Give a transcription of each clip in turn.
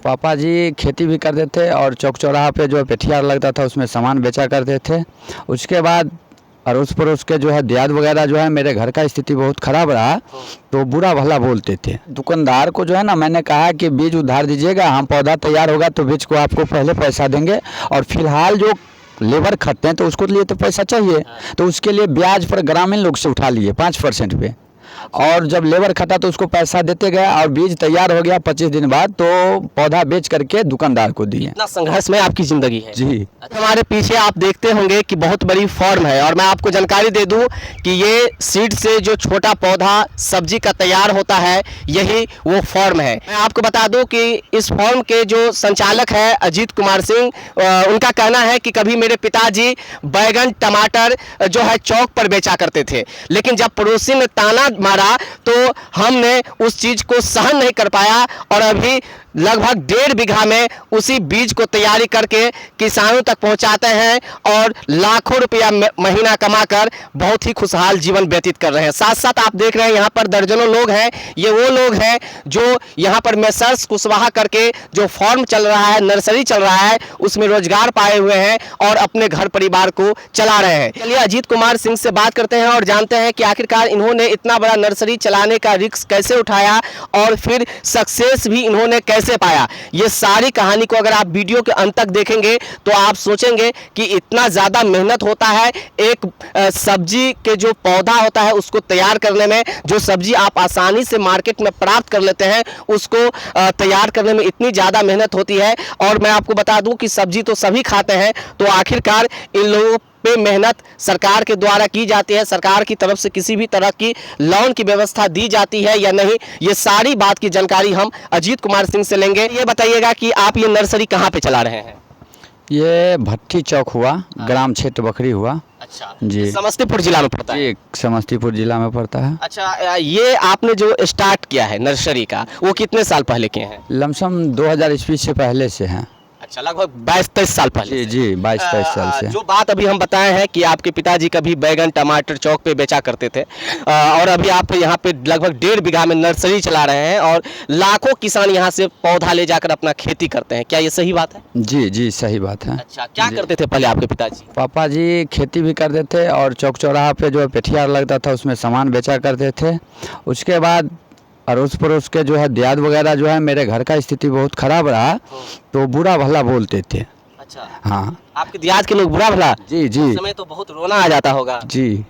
पापा जी खेती भी करते थे और चौक चौराहा पे जो पेठियार लगता था उसमें सामान बेचा करते थे। उसके बाद अड़ोस पड़ोस के जो है दियाद वगैरह जो है, मेरे घर का स्थिति बहुत ख़राब रहा तो बुरा भला बोलते थे। दुकानदार को जो है ना, मैंने कहा कि बीज उधार दीजिएगा, हम पौधा तैयार होगा तो बीज को आपको पहले पैसा देंगे, और फिलहाल जो लेबर खटते हैं तो उसको लिए तो पैसा चाहिए, तो उसके लिए ब्याज पर ग्रामीण लोग से उठा लिए 5% पे। और जब लेबर खटा तो उसको पैसा देते गए और बीज तैयार हो गया 25 दिन बाद तो पौधा बेच करके दुकानदार को दिए। इतना संघर्ष में आपकी जिंदगी है। जी। हमारे पीछे आप देखते होंगे कि बहुत बड़ी फार्म है, और मैं आपको जानकारी दे दूं कि ये सीड से जो छोटा पौधा सब्जी का तैयार होता है, यही वो फार्म है। मैं आपको बता दूं कि इस फार्म के जो संचालक है अजीत कुमार सिंह, उनका कहना है कि कभी मेरे पिताजी बैगन टमाटर जो है चौक पर बेचा करते थे, लेकिन जब पड़ोसी ने ताना मारा तो हमने उस चीज को सहन नहीं कर पाया, और अभी लगभग 1.5 बीघा में उसी बीज को तैयारी करके किसानों तक पहुंचाते हैं और लाखों रुपया महीना कमाकर बहुत ही खुशहाल जीवन व्यतीत कर रहे हैं। साथ साथ आप देख रहे हैं यहाँ पर दर्जनों लोग हैं। ये वो लोग हैं जो यहाँ पर मैसर्स कुशवाहा करके जो फार्म चल रहा है, नर्सरी चल रहा है, उसमें रोजगार पाए हुए हैं और अपने घर परिवार को चला रहे हैं। चलिए अजीत कुमार सिंह से बात करते हैं और जानते हैं कि आखिरकार इन्होंने इतना बड़ा नर्सरी चलाने का रिस्क कैसे उठाया और फिर सक्सेस भी इन्होंने कैसे पाया। ये सारी कहानी को अगर आप वीडियो के अंत तक देखेंगे तो आप सोचेंगे कि इतना ज्यादा मेहनत होता है एक सब्जी के जो पौधा होता है उसको तैयार करने में। जो सब्जी आप आसानी से मार्केट में प्राप्त कर लेते हैं उसको तैयार करने में इतनी ज्यादा मेहनत होती है। और मैं आपको बता दूं कि सब्जी तो सभी खाते हैं, तो आखिरकार इन लोगों पे मेहनत सरकार के द्वारा की जाती है, सरकार की तरफ से किसी भी तरह की लोन की व्यवस्था दी जाती है या नहीं, ये सारी बात की जानकारी हम अजीत कुमार सिंह से लेंगे। ये बताइएगा कि आप ये नर्सरी कहाँ पे चला रहे हैं? ये भट्टी चौक हुआ, ग्राम क्षेत्र बखरी हुआ। अच्छा जी। समस्तीपुर जिला में पड़ता है? जी, समस्तीपुर जिला में पड़ता है। अच्छा, ये आपने जो स्टार्ट किया है नर्सरी का, वो कितने साल पहले किए हैं? लमसम 2000 ईस्वी से पहले से हैं। अच्छा, लगभग 22-23 साल पहले। जी जी, 22-23 साल से। जो बात अभी हम बताए हैं कि आपके पिताजी कभी बैगन टमाटर चौक पे बेचा करते थे, और अभी आप यहाँ पे लगभग 1.5 बीघा में नर्सरी चला रहे हैं और लाखों किसान यहाँ से पौधा ले जाकर अपना खेती करते हैं, क्या ये सही बात है? जी जी, सही बात है। अच्छा, क्या करते थे पहले आपके पिताजी? पापा जी खेती भी करते थे और चौक चौराहा पे जो पेठियार लगता था उसमें सामान बेचा करते थे। उसके बाद अड़ोस पड़ोस के जो है दियाद वगैरह जो है, मेरे घर का स्थिति बहुत ख़राब रहा तो बुरा भला बोलते थे। अच्छा, हाँ। आपके दियाद के लोग बुरा भला? जी जी। उस समय तो बहुत रोना आ जाता होगा। जी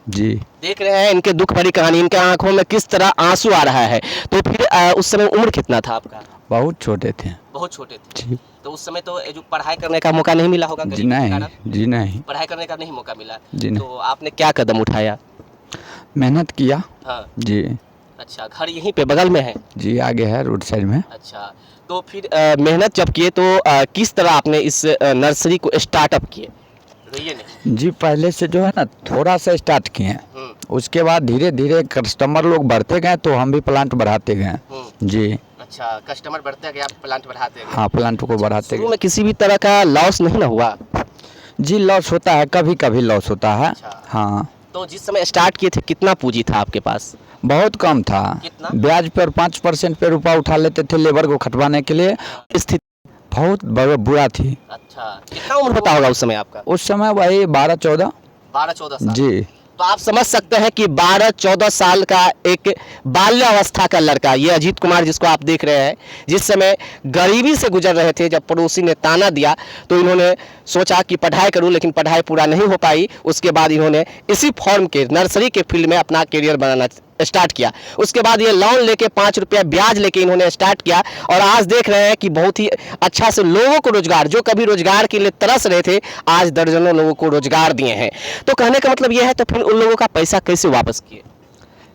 जी। देख रहे हैं इनके दुख भरी कहानी, इनके आंखों में किस तरह आंसू आ रहा है। तो फिर उस समय उम्र कितना था आपका? बहुत छोटे थे। बहुत छोटे थे। जी। तो उस समय तो जो पढ़ाई करने का मौका नहीं मिला होगा? जी नहीं, जी नहीं, पढ़ाई करने का नहीं मौका मिला? जी नहीं। तो आपने क्या कदम उठाया? मेहनत किया। हाँ। जी अच्छा, घर यहीं पे बगल में है? जी, आगे है रोड साइड में। अच्छा, तो फिर मेहनत जब किए तो किस तरह आपने इस नर्सरी को स्टार्टअप किए? रोइए नहीं। जी, पहले से जो है ना थोड़ा सा स्टार्ट किए हैं, उसके बाद धीरे धीरे कस्टमर लोग बढ़ते गए तो हम भी प्लांट बढ़ाते गए। जी। अच्छा, कस्टमर बढ़ते गए, आप प्लांट बढ़ाते गए? हाँ, प्लांट को बढ़ाते शुरू गए। में किसी भी तरह का लॉस नहीं ना हुआ? जी, लॉस होता है, कभी कभी लॉस होता है। अच्छा। हाँ। तो जिस समय स्टार्ट किए थे कितना पूंजी था आपके पास? बहुत कम था। कितना? ब्याज पर 5% पे रुपया उठा लेते थे लेबर को खटवाने के लिए। स्थिति बहुत बुरा थी। अच्छा, कितना उम्र होता होगा उस समय आपका? उस समय वही 12-14। 12-14 साल। जी। तो आप समझ सकते हैं कि 12-14 साल का एक बाल्यावस्था का लड़का, ये अजीत कुमार जिसको आप देख रहे हैं, जिस समय गरीबी से गुजर रहे थे, जब पड़ोसी ने ताना दिया तो इन्होंने सोचा कि पढ़ाई करूं, लेकिन पढ़ाई पूरा नहीं हो पाई। उसके बाद इन्होंने इसी फॉर्म के नर्सरी के फील्ड में अपना करियर बनाना स्टार्ट किया। उसके बाद ये लोन लेके 5 रुपया ब्याज लेके इन्होंने स्टार्ट किया, और आज देख रहे हैं कि बहुत ही अच्छा से लोगों को रोजगार, जो कभी रोजगार के लिए तरस रहे थे, आज दर्जनों लोगों को रोजगार दिए हैं। तो कहने का मतलब यह है, तो फिर उन लोगों का पैसा कैसे वापस किए?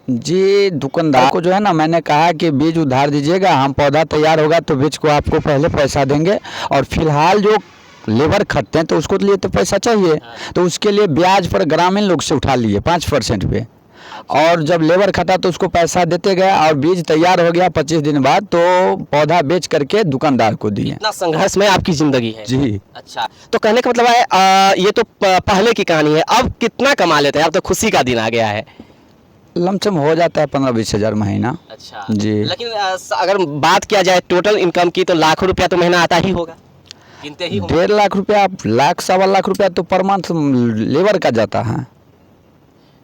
जी, दुकानदार को जो है ना, मैंने कहा कि बीज उधार दीजिएगा, हम पौधा तैयार होगा तो बीज को आपको पहले पैसा देंगे, और फिलहाल जो लेबर खटते हैं तो उसको लिए तो पैसा चाहिए, तो उसके लिए ब्याज पर ग्रामीण लोग से उठा लिए 5% पे। और जब लेबर खटा तो उसको पैसा देते गए और बीज तैयार हो गया 25 दिन बाद तो पौधा बेच करके दुकानदार को दिए। इतना संघर्ष में आपकी जिंदगी है? जी। अच्छा, तो कहने का मतलब है ये तो पहले की कहानी है, अब कितना कमा लेते हैं? अब तो खुशी का दिन आ गया है। लमसम हो जाता है 15-20 हज़ार महीना। अच्छा जी। लेकिन अगर बात किया जाए टोटल इनकम की तो लाखों रुपया तो महीना आता ही होगा, गिनते ही होंगे। 1.5 लाख रुपया, लाख 1.25 लाख रुपया तो पर मंथ लेबर का जाता है।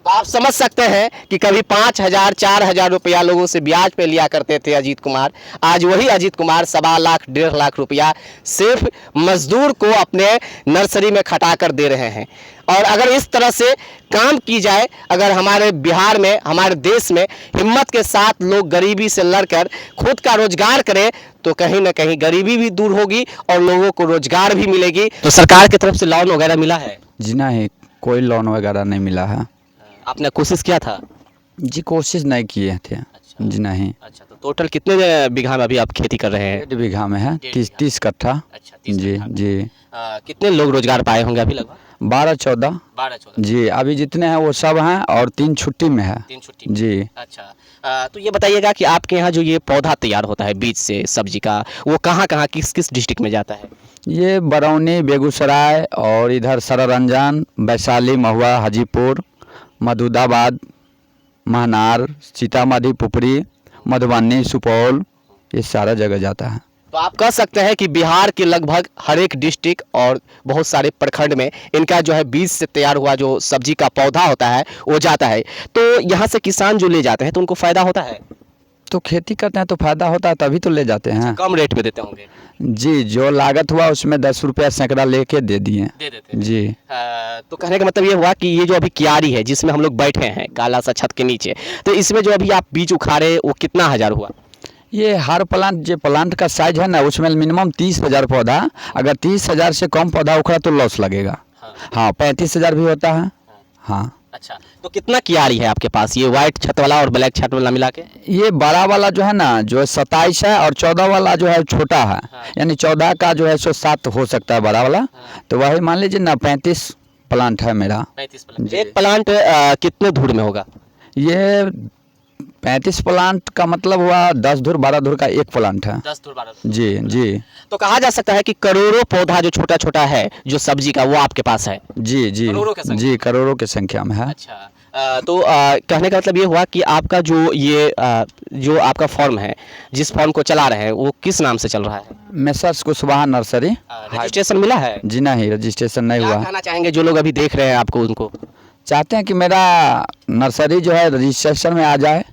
तो आप समझ सकते हैं कि कभी 5,000 4,000 रुपया लोगों से ब्याज पे लिया करते थे अजीत कुमार। आज वही अजीत कुमार 1.25 लाख 1.5 लाख रुपया सिर्फ मजदूर को अपने नर्सरी में खटा कर दे रहे हैं। और अगर इस तरह से काम की जाए, अगर हमारे बिहार में, हमारे देश में हिम्मत के साथ लोग गरीबी से लड़कर खुद का रोजगार करें तो कहीं ना कहीं गरीबी भी दूर होगी और लोगों को रोजगार भी मिलेगी। तो सरकार की तरफ से लोन वगैरह मिला है? जी नहीं, कोई लोन वगैरह नहीं मिला है। आपने कोशिश किया था? जी कोशिश नहीं किए थे। अच्छा। जी नहीं। अच्छा, तो टोटल कितने बीघा में अभी आप खेती कर रहे हैं? 1.5 बीघा में है, 30 कट्ठा। अच्छा, 30 जी कट्ठा में। जी। कितने लोग रोजगार पाए होंगे अभी लगभग? 12-14। 12-14 जी, अभी जितने हैं वो सब हैं और 3 छुट्टी में है। 3 छुट्टी में। जी। अच्छा, तो ये बताइएगा कि आपके यहाँ जो ये पौधा तैयार होता है बीज से सब्जी का, वो कहाँ कहाँ किस किस डिस्ट्रिक्ट में जाता है? ये बरौनी, बेगूसराय और इधर सररंजन, वैशाली, महुआ, हाजीपुर, मधुदाबाद, महनार, सीतामढ़ी, पुपरी, मधुबनी, सुपौल, ये सारा जगह जाता है। तो आप कह सकते हैं कि बिहार के लगभग हर एक डिस्ट्रिक्ट और बहुत सारे प्रखंड में इनका जो है बीज से तैयार हुआ जो सब्जी का पौधा होता है वो जाता है। तो यहाँ से किसान जो ले जाते हैं तो उनको फायदा होता है? तो खेती करते हैं तो फायदा होता है, तभी तो ले जाते हैं। कम रेट में देते होंगे? जी, जो लागत हुआ उसमें 10 रुपया सैकड़ा लेके दे दिए। दे देते हैं। जी। तो कहने का मतलब ये हुआ कि ये जो अभी क्यारी है जिसमें हम लोग बैठे हैं काला सा छत के नीचे, तो इसमें जो अभी आप बीज उखाड़े वो कितना हज़ार हुआ? ये हर प्लांट, जो प्लांट का साइज है ना, उसमें मिनिमम 30,000 पौधा। अगर 30,000 से कम पौधा उखड़ा तो लॉस लगेगा। हाँ, 35,000 भी होता है। हाँ। अच्छा, तो कितना क्यारी है आपके पास, ये वाइट छत वाला और ब्लैक छत वाला मिला के? ये बड़ा वाला जो है ना, जो 27 है, और 14 वाला जो है छोटा है। यानी 14 का जो है 107 हो सकता है बड़ा वाला। तो वही मान लीजिए ना, 35 प्लांट है मेरा। 35 प्लांट। एक प्लांट कितने धूर में होगा? ये 35 प्लांट का मतलब हुआ 10 धूर 12 धूर का एक प्लांट है। 10 धूर 12 धूर। जी जी। तो कहा जा सकता है कि करोड़ों पौधा जो छोटा छोटा है जो सब्जी का वो आपके पास है? जी जी करोड़ों की संख्या। जी, करोड़ों की संख्या में है। अच्छा, तो कहने का मतलब ये हुआ कि आपका जो ये जो आपका फॉर्म है, जिस फॉर्म को चला रहे हैं वो किस नाम से चल रहा है? Messrs Kushwaha nursery. रजिस्ट्रेशन मिला है? जी नहीं, रजिस्ट्रेशन नहीं क्या हुआ। कहना चाहेंगे जो लोग अभी देख रहे हैं आपको, उनको? चाहते हैं कि मेरा नर्सरी जो है रजिस्ट्रेशन में आ जाए,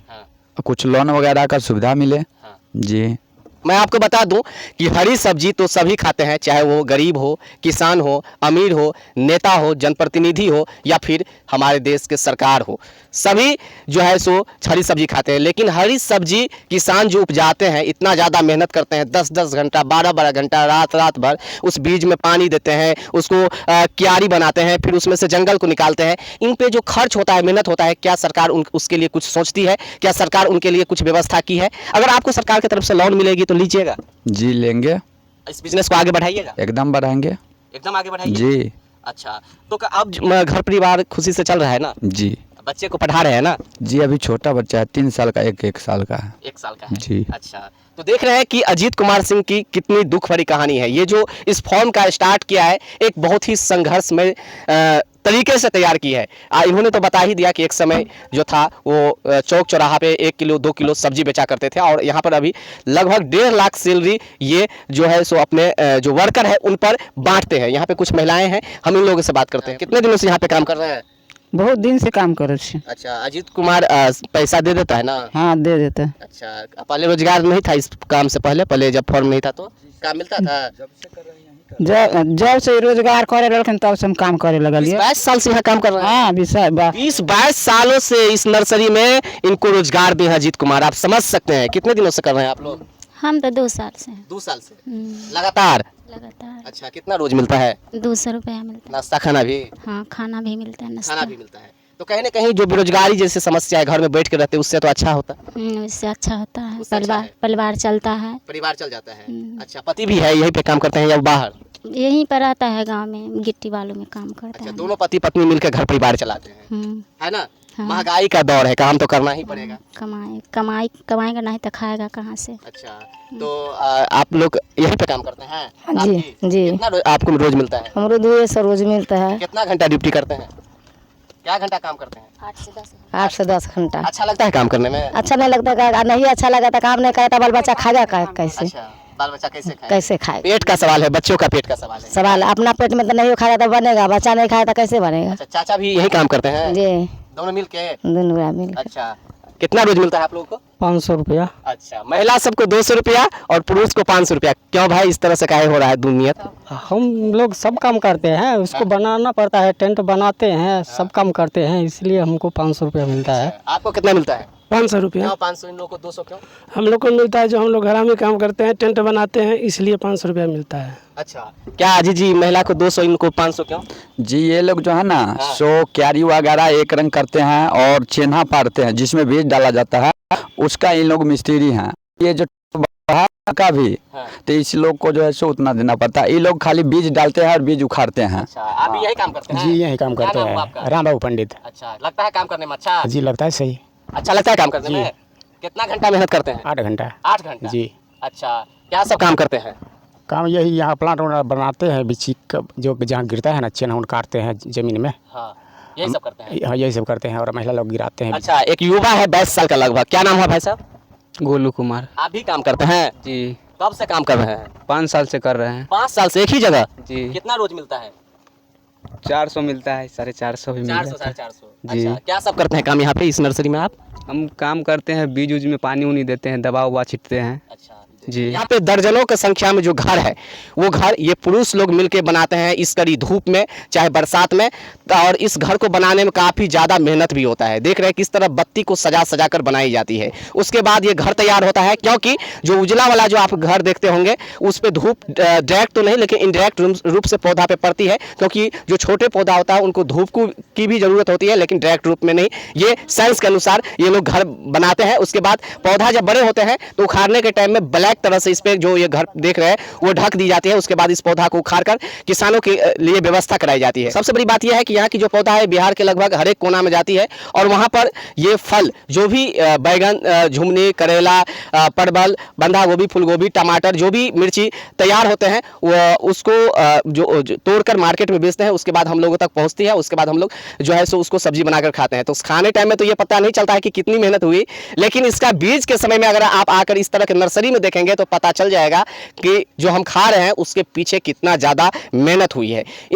कुछ लोन वगैरह का सुविधा मिले। जी। मैं आपको बता दूं कि हरी सब्जी तो सभी खाते हैं, चाहे वो गरीब हो, किसान हो, अमीर हो, नेता हो, जनप्रतिनिधि हो या फिर हमारे देश के सरकार हो, सभी जो है सो हरी सब्जी खाते हैं। लेकिन हरी सब्जी किसान जो उपजाते हैं, इतना ज़्यादा मेहनत करते हैं, 10-10 घंटा 12-12 घंटा रात भर उस बीज में पानी देते हैं, उसको क्यारी बनाते हैं, फिर उसमें से जंगल को निकालते हैं। इन पे जो खर्च होता है, मेहनत होता है, क्या सरकार उसके लिए कुछ सोचती है? क्या सरकार उनके लिए कुछ व्यवस्था की है? अगर आपको सरकार की तरफ से लोन मिलेगी तो लीजिएगा? जी लेंगे। इस बिजनेस को आगे बढ़ाइएगा? एकदम बढ़ाएंगे। एकदम आगे बढ़ाइए। जी अच्छा, तो अब घर परिवार खुशी से चल रहा है ना? जी बच्चे को पढ़ा रहे हैं ना? जी। अभी छोटा बच्चा है, 3 साल का, 1 साल का है। 1 साल का है। जी। अच्छा, तो देख रहे हैं कि अजीत कुमार सिंह की कितनी दुख भरी कहानी है। ये जो इस फॉर्म का स्टार्ट किया है, एक बहुत ही संघर्ष में तरीके से तैयार की है। इन्होंने तो बता ही दिया कि एक समय जो था वो चौक चौराहा पे 1 किलो 2 किलो सब्जी बेचा करते थे और यहाँ पर अभी लगभग 1.5 लाख सैलरी ये जो है सो अपने जो वर्कर है उन पर बांटते हैं। यहाँ पे कुछ महिलाएं हैं, हम इन लोगों से बात करते हैं। कितने दिनों से यहाँ पे काम कर रहे हैं? बहुत दिन से काम करे छे। अच्छा, अजीत कुमार पैसा दे देता है ना? हाँ, दे देता है। अच्छा, पहले रोजगार नहीं था इस काम से पहले जब फॉर्म नहीं था तो काम मिलता था? जब से रोजगार करे लगन तब से हम काम करे लगलिए। 22 साल से यहाँ काम कर रहे हैं? हाँ, 20-22 सालों से इस नर्सरी में इनको रोजगार दे अजीत कुमार। आप समझ सकते हैं कितने दिनों से कर रहे हैं आप लोग? हम तो 2 साल से हैं। 2 साल से लगातार? लगातार। अच्छा, कितना रोज मिलता है? 200 रुपया मिलता नाश्ता खाना भी? है। हाँ, खाना भी मिलता है, नाश्ता। खाना भी मिलता है। तो कहीं ना कहीं जो बेरोजगारी जैसे समस्या है, घर में बैठ के रहते हैं, उससे तो अच्छा होता है। उससे अच्छा होता है, उससे अच्छा है। परिवार चलता है। परिवार चल जाता है। अच्छा, पति भी है यहीं पे काम करते हैं या बाहर? यहीं पर रहता है, गांव में गिट्टी बालू में काम करता अच्छा, है। दोनों पति पत्नी मिलकर घर परिवार चलाते हैं, है ना? हाँ। महंगाई का दौर है, काम तो करना ही पड़ेगा। कमाएगा नहीं तो खाएगा कहाँ से? अच्छा, तो आप लोग यहीं पे काम करते हैं? हाँ जी, आपकी जी। कितना आपको रोज मिलता है? हमरो 200 रोज मिलता है। कितना घंटा ड्यूटी करते हैं? क्या घंटा काम करते हैं? 8 से 10 घंटा। अच्छा लगता है काम करने में? अच्छा नहीं लगता नहीं अच्छा लगा तो काम नहीं करता, बाल बच्चा खाएगा कैसे? अच्छा, बाल बच्चा कैसे खाए? कैसे खाए? पेट का सवाल है, बच्चों का पेट का सवाल है। सवाल अपना पेट में तो नहीं खाएगा तो बनेगा, बच्चा नहीं खाएगा तो कैसे बनेगा? अच्छा, चाचा भी यही काम करते हैं? जी, दोनों मिल के? दोनों मिल। अच्छा, कितना रोज मिलता है आप लोगों को? 500 रुपया। अच्छा, महिला सबको 200 रुपया और पुरुष को 500 रुपया। क्यों भाई इस तरह से काहे हो रहा है दुनियत? हम लोग सब काम करते हैं, उसको बनाना पड़ता है, टेंट बनाते हैं, सब काम करते हैं, इसलिए हमको 500 रुपया मिलता है। आपको कितना मिलता है? 500 रुपया। क्यों 500, इन लोगों को 200 क्यों? हम लोग को मिलता है, जो हम लोग घर में काम करते हैं, टेंट बनाते हैं, इसलिए 500 रुपया मिलता है। अच्छा, क्या अजी जी महिला को 200 इनको 500 क्यों? जी ये लोग जो है ना सो क्यारी वगैरह एक रंग करते हैं और चेन्हा पारते हैं जिसमें बीज डाला जाता है, उसका इन लोग मिस्त्री हैं। ये जो का भी तो इस लोग को जो है सो उतना देना पड़ता है। ये लोग खाली बीज डालते हैं और बीज उखाड़ते हैं। अच्छा, आप भी यही काम करते हैं? जी यही काम करते हैं, राम बाबू पंडित। अच्छा, लगता है काम करने में अच्छा? जी लगता है सही। अच्छा लगता है काम करने में? कितना घंटा मेहनत करते हैं? 8 घंटा। 8 घंटा जी। अच्छा, क्या सब काम करते हैं? काम यही यहाँ प्लांट बनाते हैं, बिच्छी जो जहाँ गिरता है ना चेन काटते हैं जमीन में। हाँ, यही सब करते हैं? हाँ यही सब करते हैं और महिला लोग गिराते हैं। अच्छा, एक युवा है 22 साल का लगभग, क्या नाम है भाई साहब? गोलू कुमार। आप भी काम करते हैं? जी, कब से काम कर रहे हैं? 5 साल से कर रहे हैं। 5 साल से एक ही जगह? जी। कितना रोज मिलता है? 400 मिलता है, 450 भी मिल 400 जाता है। 450। जी। अच्छा, क्या सब करते हैं काम यहाँ पे इस नर्सरी में आप? हम काम करते हैं, बीज उज में पानी उनी देते हैं, दवा उवा छिटते हैं। अच्छा जी। यहाँ पे दर्जनों की संख्या में जो घर है वो घर ये पुरुष लोग मिलके बनाते हैं इस कड़ी धूप में चाहे बरसात में। और इस घर को बनाने में काफ़ी ज़्यादा मेहनत भी होता है। देख रहे हैं किस तरह बत्ती को सजा सजा कर बनाई जाती है। उसके बाद ये घर तैयार होता है, क्योंकि जो उजला वाला जो आप घर देखते होंगे उस पर धूप डायरेक्ट तो नहीं लेकिन इनडायरेक्ट रूप से पौधा पे पड़ती है, क्योंकि जो छोटे पौधा होता है उनको धूप की भी ज़रूरत होती है लेकिन डायरेक्ट रूप में नहीं। ये साइंस के अनुसार ये लोग घर बनाते हैं। उसके बाद पौधा जब बड़े होते हैं तो उखाड़ने के टाइम में ब्लैक तरह से इस पर जो ये घर देख रहे हैं वो ढक दी जाती है। उसके बाद इस पौधा को उखाड़ कर किसानों के लिए व्यवस्था कराई जाती है। सबसे बड़ी बात यह है कि यहाँ की जो पौधा है बिहार के लगभग हर एक कोना में जाती है और वहाँ पर ये फल जो भी बैगन, झुमनी, करेला, परवल, बंधा गोभी, फूल गोभी, टमाटर, जो भी मिर्ची तैयार होते हैं वो उसको जो तोड़कर मार्केट में बेचते हैं। उसके बाद हम लोगों तक पहुँचती है। उसके बाद हम लोग जो है सो उसको सब्जी बनाकर खाते हैं। तो खाने टाइम में तो ये पता नहीं चलता है कि कितनी मेहनत हुई, लेकिन इसका बीज के समय में अगर आप आकर इस तरह के नर्सरी में देखेंगे तो पता चल जाएगा कि जो हम खा रहे हैं उसके पीछे कितना ज़्यादा मेहनत हुई है। इस